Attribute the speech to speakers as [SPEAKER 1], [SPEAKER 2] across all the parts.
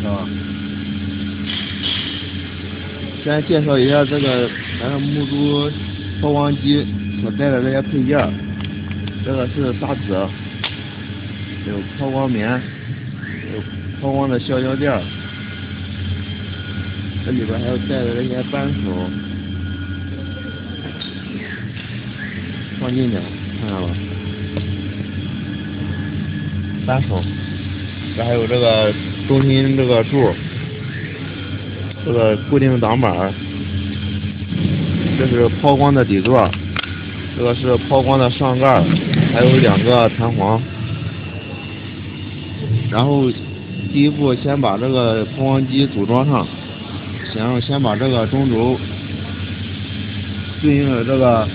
[SPEAKER 1] 绍。先介绍一下这个咱的木珠抛光机所带的这些配件。这个是砂纸，有抛光棉，有抛光的橡胶垫。这里边还有带的这些扳手，放近点，看到了。扳手，这还有这个中心这个柱，这个固定挡板，这是抛光的底座，这个是抛光的上盖，还有2个弹簧。然后第一步先把这个抛光机组装上，先把这个中轴对应的这个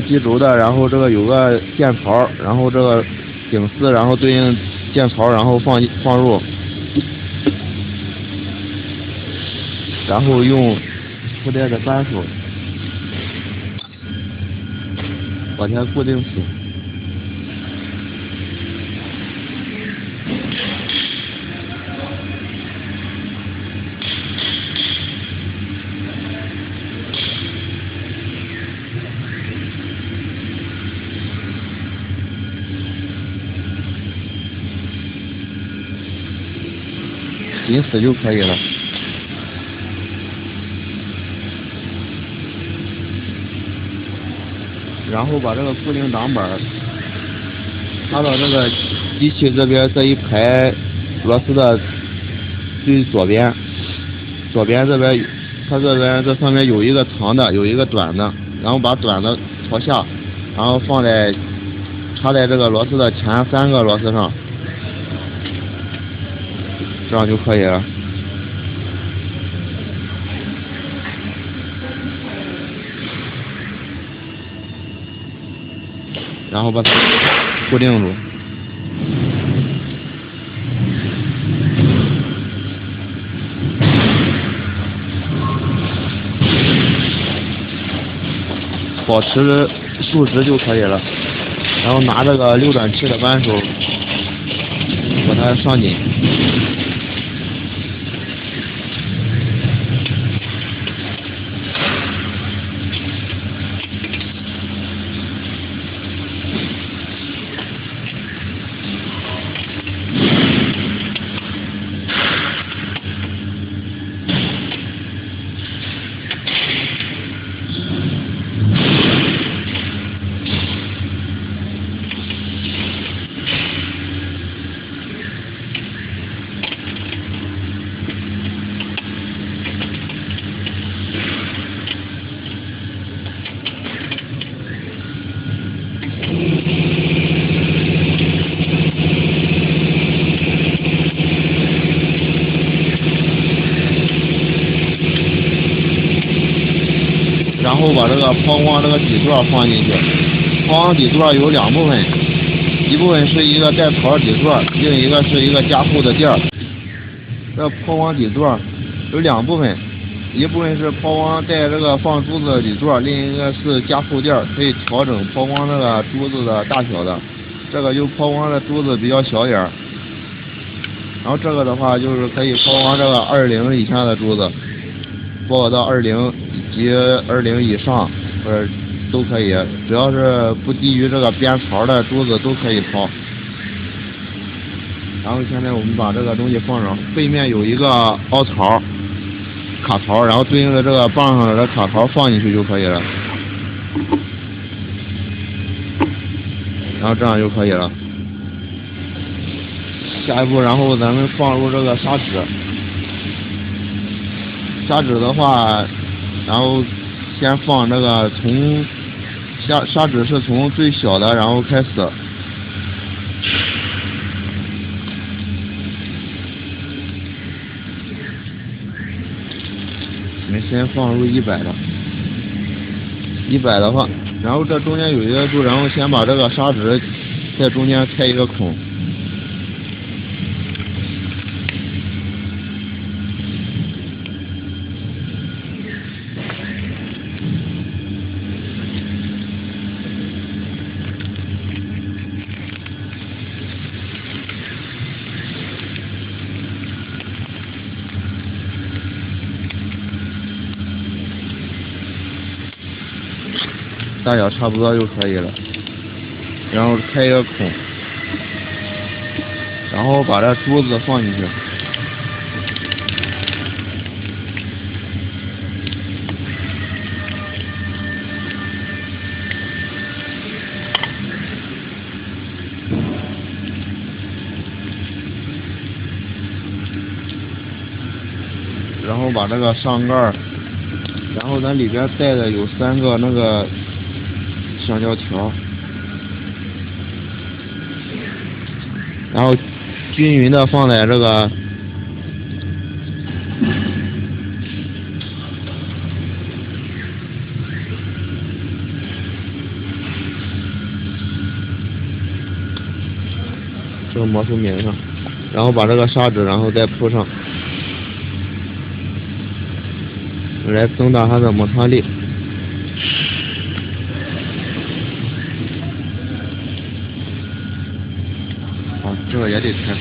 [SPEAKER 1] 机轴的，然后这个有个键槽，然后这个顶丝，然后对应键槽，然后放入，然后用附带的扳手把它固定死。紧死就可以了。然后把这个固定挡板插到这个机器这边这一排螺丝的最左边这边，它这上面有一个长的，有一个短的，然后把短的朝下，然后插在这个螺丝的前3个螺丝上。这样就可以了。然后把它固定住。保持竖直就可以了。然后拿这个6转7的扳手把它上紧。然后把这个抛光这个底座放进去。抛光底座有2部分，一部分是一个带槽底座，另一个是一个加厚的垫。这抛光底座有2部分，一部分是抛光带这个放珠子的底座，另一个是加厚垫，可以调整抛光这个珠子的大小的。这个就抛光的珠子比较小点，然后这个的话就是可以抛光这个20以下的珠子，包括到20以及20以上，都可以，只要是不低于这个边槽的珠子都可以抛。然后现在我们把这个东西放上，背面有一个凹槽、卡槽，然后对应的这个棒上的卡槽放进去就可以了，然后这样就可以了。下一步，然后咱们放入这个砂纸。砂纸的话，然后先放这个从砂纸是从最小的然后开始，我们先放入100的，100的话，然后这中间有一个柱，然后先把这个砂纸在中间开一个孔。大小差不多就可以了。然后开一个孔，然后把这珠子放进去。然后把这个上盖儿，然后咱里边带的有3个那个橡胶条，然后均匀的放在这个这个魔术棉上，然后把这个砂纸然后再铺上。来增大它的摩擦力。好，这个也得开。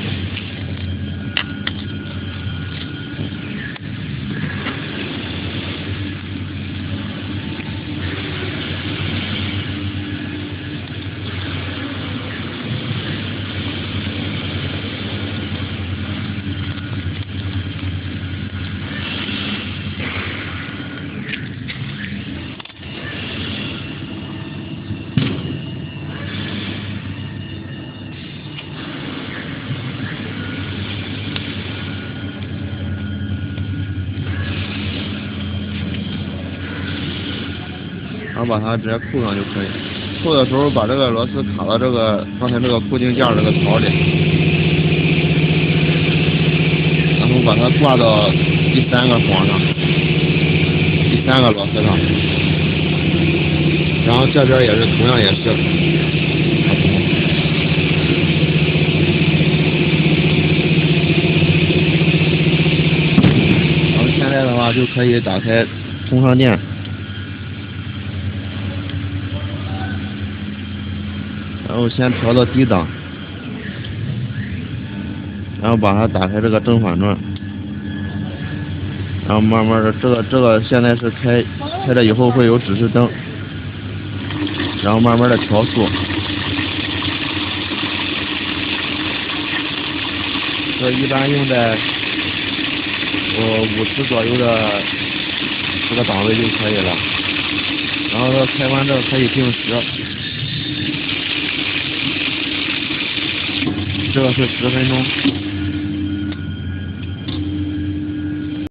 [SPEAKER 1] 然后把它直接扣上就可以。扣的时候把这个螺丝卡到这个刚才这个固定件这个槽里，然后把它挂到第3个簧上，第3个螺丝上，然后这边也是同样也是。然后现在的话就可以打开充上电。然后先调到低档，然后把它打开这个正反转，然后慢慢的这个现在是开了以后会有指示灯，然后慢慢的调速。这一般用在50左右的这个档位就可以了。然后开关这可以定时。这个是10分钟。